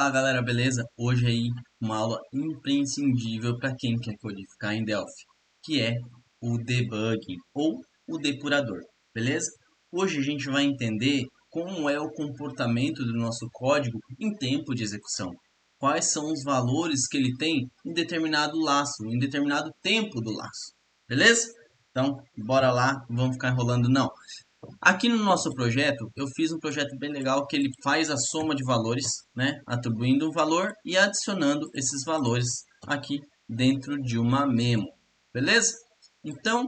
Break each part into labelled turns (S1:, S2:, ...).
S1: Fala galera, beleza? Hoje aí uma aula imprescindível para quem quer codificar em Delphi, que é o debugging ou o depurador, beleza? Hoje a gente vai entender como é o comportamento do nosso código em tempo de execução. Quais são os valores que ele tem em determinado laço, em determinado tempo do laço, beleza? Então, bora lá, não vamos ficar enrolando não. Aqui no nosso projeto, eu fiz um projeto bem legal que ele faz a soma de valores, né? Atribuindo um valor e adicionando esses valores aqui dentro de uma memo, beleza? Então,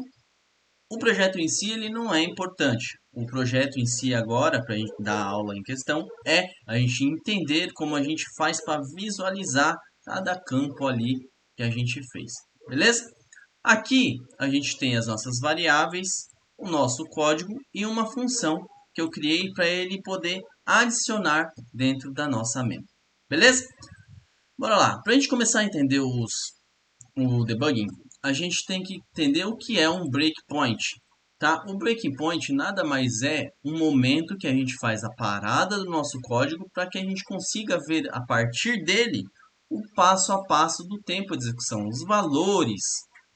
S1: o projeto em si ele não é importante. O projeto em si agora, para a gente dar a aula em questão, é a gente entender como a gente faz para visualizar cada campo ali que a gente fez, beleza? Aqui a gente tem as nossas variáveis, o nosso código e uma função que eu criei para ele poder adicionar dentro da nossa memo. Beleza? Bora lá. Para a gente começar a entender o debugging, a gente tem que entender o que é um breakpoint. Tá? O breakpoint nada mais é um momento que a gente faz a parada do nosso código para que a gente consiga ver a partir dele o passo a passo do tempo de execução, os valores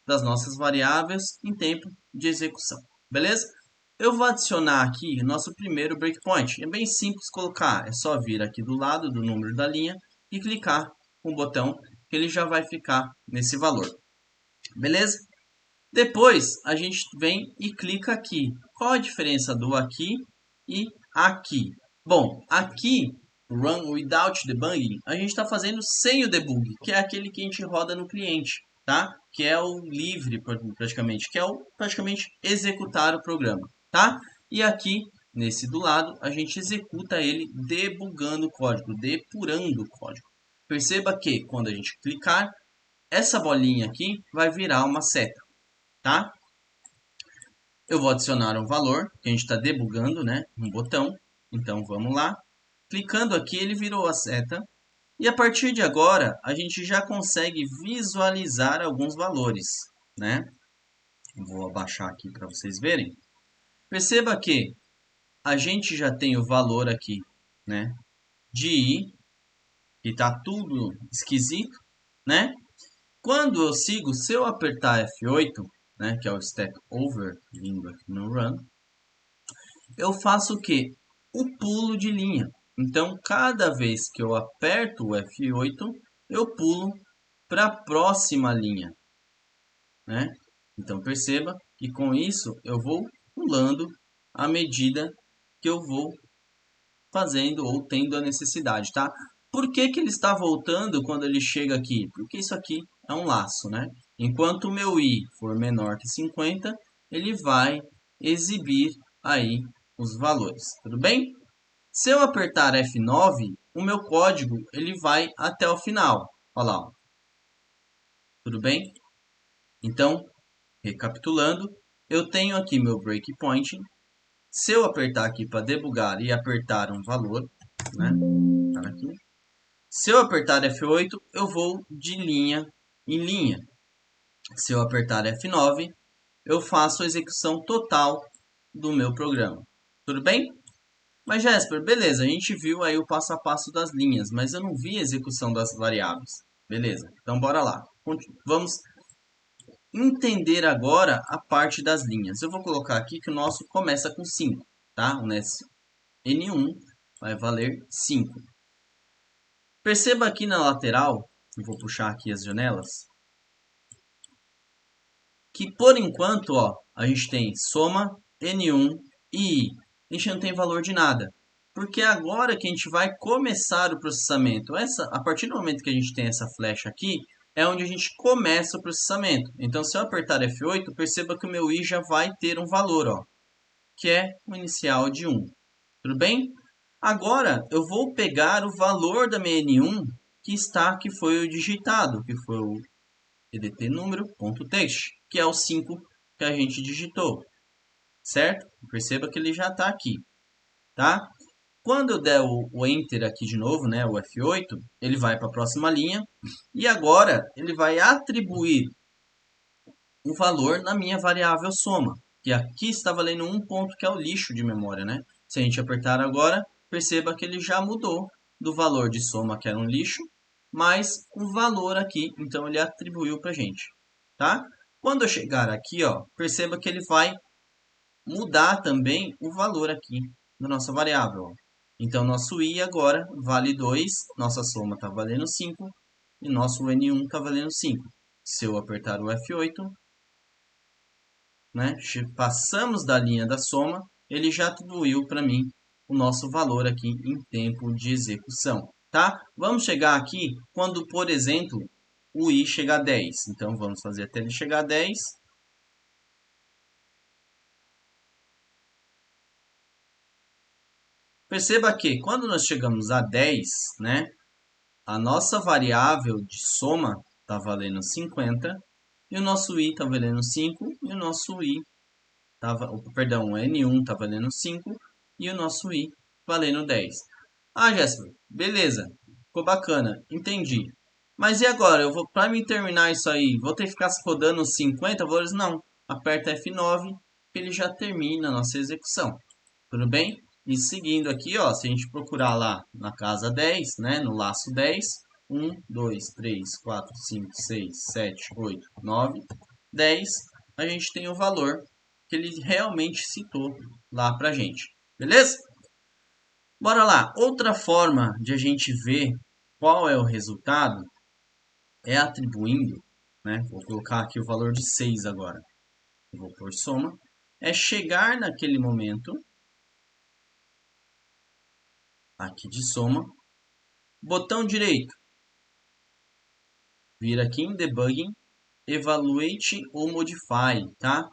S1: das nossas variáveis em tempo de execução. Beleza? Eu vou adicionar aqui nosso primeiro breakpoint. É bem simples colocar, é só vir aqui do lado do número da linha e clicar com o botão que ele já vai ficar nesse valor. Beleza? Depois a gente vem e clica aqui. Qual a diferença do aqui e aqui? Bom, aqui, Run Without Debugging, a gente está fazendo sem o debug, que é aquele que a gente roda no cliente, tá? Que é o livre, praticamente, que é o praticamente executar o programa, tá? E aqui, nesse do lado, a gente executa ele debugando o código, depurando o código. Perceba que quando a gente clicar, essa bolinha aqui vai virar uma seta, tá? Eu vou adicionar um valor, que a gente está debugando, né? Um botão. Então, vamos lá. Clicando aqui, ele virou a seta. E a partir de agora, a gente já consegue visualizar alguns valores, né? Vou abaixar aqui para vocês verem. Perceba que a gente já tem o valor aqui, né? De i, que está tudo esquisito, né? Quando eu sigo, se eu apertar F8, né, que é o Step Over, vindo aqui no Run, eu faço o quê? O pulo de linha. Então, cada vez que eu aperto o F8, eu pulo para a próxima linha, né? Então, perceba que com isso eu vou pulando à medida que eu vou fazendo ou tendo a necessidade, tá? Por que que ele está voltando quando ele chega aqui? Porque isso aqui é um laço, né? Enquanto o meu i for menor que 50, ele vai exibir aí os valores, tudo bem? Se eu apertar F9, o meu código ele vai até o final. Olha lá, ó. Tudo bem? Então, recapitulando, eu tenho aqui meu breakpoint. Se eu apertar aqui para debugar e apertar um valor, né? Tá aqui. Se eu apertar F8, eu vou de linha em linha. Se eu apertar F9, eu faço a execução total do meu programa. Tudo bem? Mas, Jesper, beleza, a gente viu aí o passo a passo das linhas, mas eu não vi a execução das variáveis. Beleza, então bora lá. Vamos entender agora a parte das linhas. Eu vou colocar aqui que o nosso começa com 5, tá? O N1 vai valer 5. Perceba aqui na lateral, eu vou puxar aqui as janelas, que por enquanto, ó, a gente tem soma, N1 e I. A gente não tem valor de nada. Porque agora que a gente vai começar o processamento. A partir do momento que a gente tem essa flecha aqui, é onde a gente começa o processamento. Então, se eu apertar F8, perceba que o meu I já vai ter um valor, ó, que é o inicial de 1. Tudo bem? Agora, eu vou pegar o valor da minha N1 que foi o digitado, que foi o edt número.text, que é o 5 que a gente digitou, certo? Perceba que ele já está aqui, tá? Quando eu der o Enter aqui de novo, né, o F8, ele vai para a próxima linha e agora ele vai atribuir o valor na minha variável soma, que aqui está valendo um ponto, que é o lixo de memória, né? Se a gente apertar agora, perceba que ele já mudou do valor de soma, que era um lixo, mais o valor aqui, então ele atribuiu para a gente, tá? Quando eu chegar aqui, ó, perceba que ele vai mudar também o valor aqui da nossa variável. Ó. Então, nosso i agora vale 2, nossa soma está valendo 5 e nosso N1 está valendo 5. Se eu apertar o F8, né, passamos da linha da soma, ele já atribuiu para mim o nosso valor aqui em tempo de execução. Tá? Vamos chegar aqui quando, por exemplo, o i chegar a 10. Então, vamos fazer até ele chegar a 10. Perceba que quando nós chegamos a 10, né, a nossa variável de soma está valendo 50 e o nosso i está valendo 5 e o nosso i perdão, o N1 está valendo 5 e o nosso i valendo 10. Ah, Jéssica, beleza, ficou bacana, entendi. Mas e agora? Eu vou para me terminar isso aí, vou ter que ficar rodando os 50 valores? Não. Aperta F9 que ele já termina a nossa execução. Tudo bem? E seguindo aqui, ó, se a gente procurar lá na casa 10, né, no laço 10, 1, 2, 3, 4, 5, 6, 7, 8, 9, 10, a gente tem o valor que ele realmente citou lá pra gente. Beleza? Bora lá. Outra forma de a gente ver qual é o resultado é atribuindo, né? Vou colocar aqui o valor de 6 agora. Eu vou por soma. É chegar naquele momento aqui de soma, botão direito, vir aqui em Debugging, Evaluate ou Modify, tá?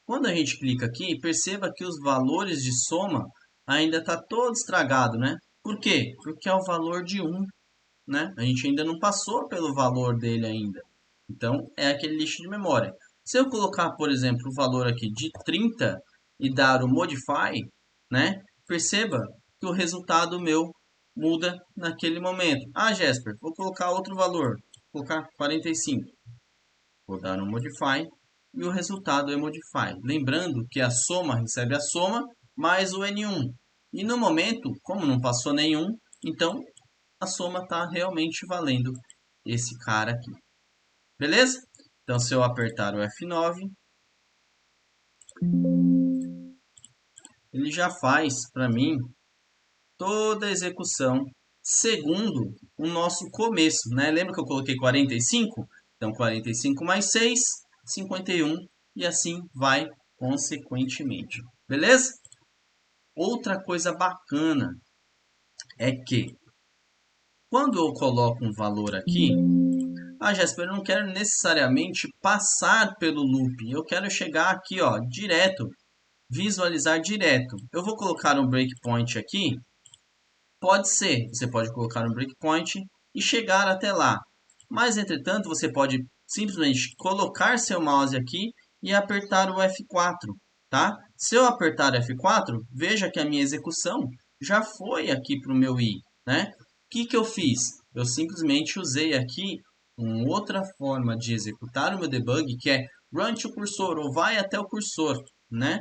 S1: Quando a gente clica aqui, perceba que os valores de soma ainda está todo estragado, né? Por quê? Porque é o valor de 1, né? A gente ainda não passou pelo valor dele ainda. Então, é aquele lixo de memória. Se eu colocar, por exemplo, o valor aqui de 30 e dar o Modify, né? Perceba que o resultado meu muda naquele momento. Ah, Jesper, vou colocar outro valor. Vou colocar 45. Vou dar um Modify e o resultado é Modify. Lembrando que a soma recebe a soma mais o N1. E no momento, como não passou nenhum, então a soma está realmente valendo esse cara aqui. Beleza? Então, se eu apertar o F9, ele já faz para mim toda a execução segundo o nosso começo, né? Lembra que eu coloquei 45? Então, 45 mais 6, 51 e assim vai consequentemente. Beleza? Outra coisa bacana é que quando eu coloco um valor aqui, Jéssica, eu não quero necessariamente passar pelo loop, eu quero chegar aqui, ó, direto, visualizar direto. Eu vou colocar um breakpoint aqui. Pode ser, você pode colocar um breakpoint e chegar até lá. Mas, entretanto, você pode simplesmente colocar seu mouse aqui e apertar o F4, tá? Se eu apertar F4, veja que a minha execução já foi aqui para o meu i, né? O que eu fiz? Eu simplesmente usei aqui uma outra forma de executar o meu debug, que é run to cursor, ou vai até o cursor, né?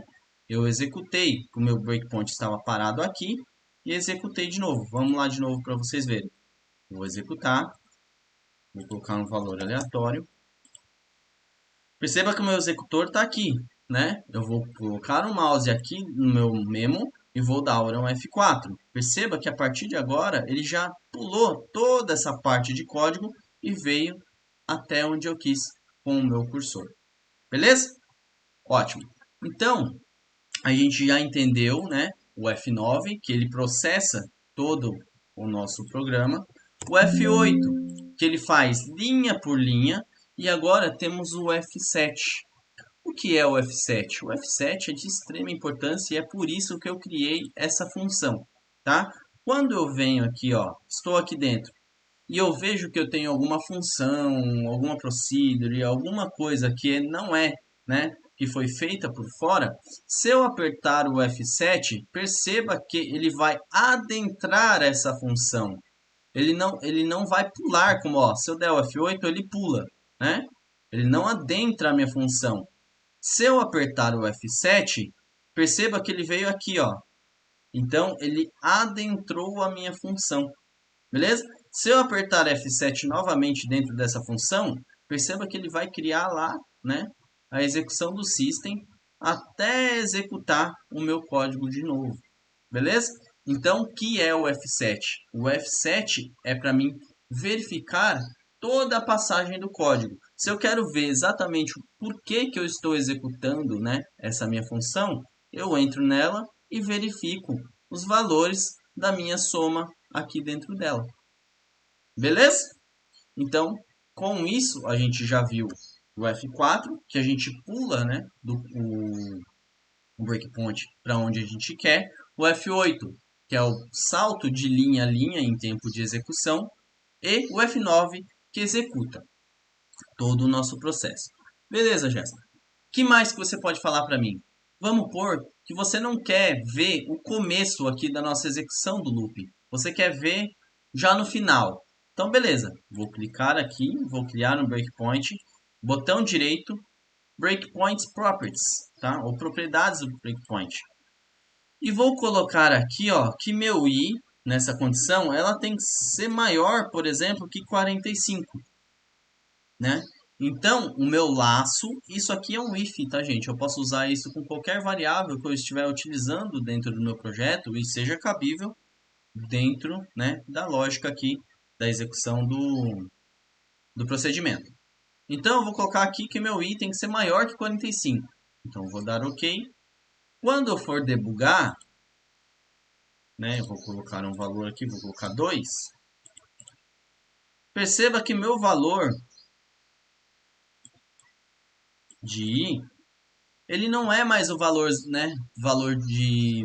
S1: Eu executei, o meu breakpoint estava parado aqui, e executei de novo. Vamos lá de novo para vocês verem. Vou executar. Vou colocar um valor aleatório. Perceba que o meu executor está aqui, né? Eu vou colocar o mouse aqui no meu memo e vou dar um F4. Perceba que a partir de agora ele já pulou toda essa parte de código e veio até onde eu quis com o meu cursor. Beleza? Ótimo. Então, a gente já entendeu, né, o F9, que ele processa todo o nosso programa. O F8, que ele faz linha por linha. E agora temos o F7. O que é o F7? O F7 é de extrema importância e é por isso que eu criei essa função, tá? Quando eu venho aqui, ó, estou aqui dentro, e eu vejo que eu tenho alguma função, alguma procedure, alguma coisa que não é, né, que foi feita por fora, se eu apertar o F7, perceba que ele vai adentrar essa função. Ele não vai pular, como ó, se eu der o F8, ele pula, né? Ele não adentra a minha função. Se eu apertar o F7, perceba que ele veio aqui, ó. Então, ele adentrou a minha função. beleza? Se eu apertar F7 novamente dentro dessa função, perceba que ele vai criar lá, né, a execução do system até executar o meu código de novo, beleza? Então, o que é o F7? O F7 é para mim verificar toda a passagem do código. Se eu quero ver exatamente o porquê que eu estou executando, né, essa minha função, eu entro nela e verifico os valores da minha soma aqui dentro dela. Beleza? Então, com isso, a gente já viu o F4, que a gente pula, né, o breakpoint para onde a gente quer. O F8, que é o salto de linha a linha em tempo de execução. E o F9, que executa todo o nosso processo. Beleza, Jéssica? O que mais que você pode falar para mim? Vamos pôr que você não quer ver o começo aqui da nossa execução do loop. Você quer ver já no final. Então, beleza. Vou clicar aqui, vou criar um breakpoint. Botão direito, Breakpoint Properties, tá? Ou propriedades do breakpoint. E vou colocar aqui, ó, que meu i, nessa condição, ela tem que ser maior, por exemplo, que 45, né? Então, o meu laço, isso aqui é um if, tá, gente? Eu posso usar isso com qualquer variável que eu estiver utilizando dentro do meu projeto e seja cabível dentro, né, da lógica aqui da execução do procedimento. Então, eu vou colocar aqui que meu i tem que ser maior que 45. Então, eu vou dar OK. Quando eu for debugar, né, eu vou colocar um valor aqui, vou colocar 2. Perceba que meu valor de i, ele não é mais o valor, né, valor de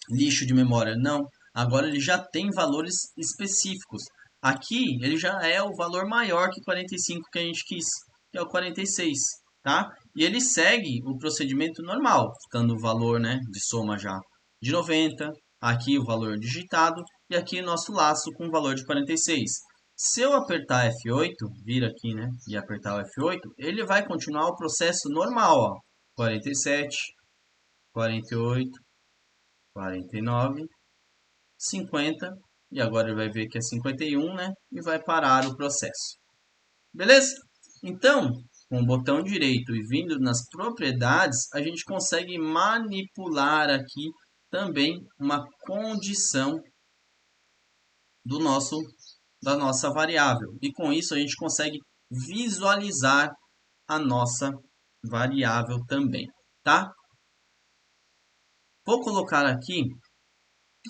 S1: lixo de memória, não. Agora ele já tem valores específicos. Aqui ele já é o valor maior que 45 que a gente quis, que é o 46, tá? E ele segue o procedimento normal, ficando o valor, né, de soma já de 90, aqui o valor digitado e aqui o nosso laço com o valor de 46. Se eu apertar F8, vir aqui, né, e apertar o F8, ele vai continuar o processo normal, ó. 47, 48, 49, 50, e agora ele vai ver que é 51, né? E vai parar o processo. Beleza? Então, com o botão direito e vindo nas propriedades, a gente consegue manipular aqui também uma condição da nossa variável. E com isso a gente consegue visualizar a nossa variável também, tá? Vou colocar aqui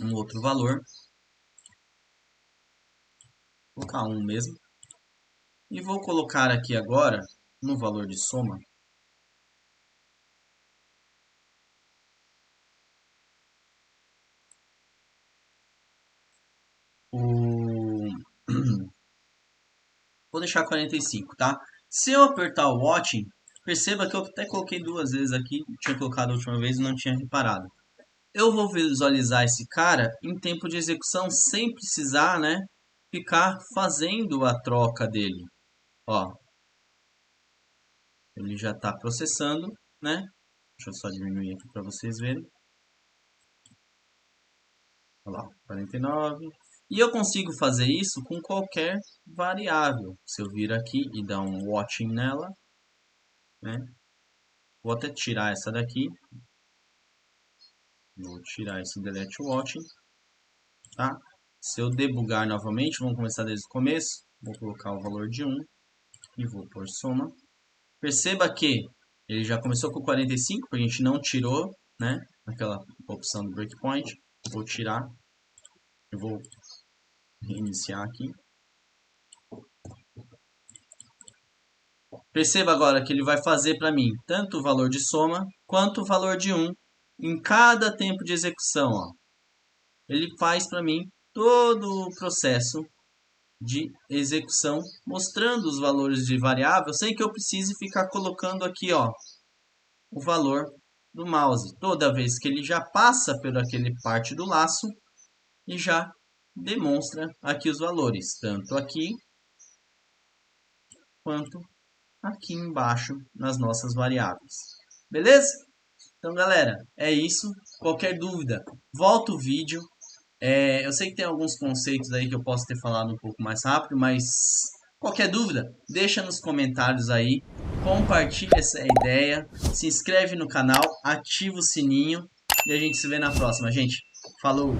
S1: um outro valor, vou colocar um mesmo, e vou colocar aqui agora no valor de soma o vou deixar 45, tá? Se eu apertar o Watching, perceba que eu até coloquei duas vezes aqui, tinha colocado a última vez e não tinha reparado. Eu vou visualizar esse cara em tempo de execução sem precisar, né, ficar fazendo a troca dele. Ó, ele já está processando, né? Deixa eu só diminuir aqui para vocês verem. Olha lá, 49. E eu consigo fazer isso com qualquer variável. Se eu vir aqui e dar um watching nela, né? Vou até tirar essa daqui. Vou tirar esse delete watching, tá? Se eu debugar novamente, vamos começar desde o começo. Vou colocar o valor de 1 e vou por soma. Perceba que ele já começou com 45, porque a gente não tirou, né? Aquela opção do breakpoint. Vou tirar. Eu vou reiniciar aqui. Perceba agora que ele vai fazer para mim tanto o valor de soma quanto o valor de 1 em cada tempo de execução. Ó. Ele faz para mim todo o processo de execução, mostrando os valores de variável, sem que eu precise ficar colocando aqui ó, o valor do mouse. Toda vez que ele já passa por aquele parte do laço e já demonstra aqui os valores, tanto aqui quanto aqui embaixo nas nossas variáveis. Beleza? Então, galera, é isso. Qualquer dúvida, volta o vídeo, Eu sei que tem alguns conceitos aí que eu posso ter falado um pouco mais rápido, mas qualquer dúvida, deixa nos comentários aí, compartilha essa ideia, se inscreve no canal, ativa o sininho e a gente se vê na próxima, gente. Falou!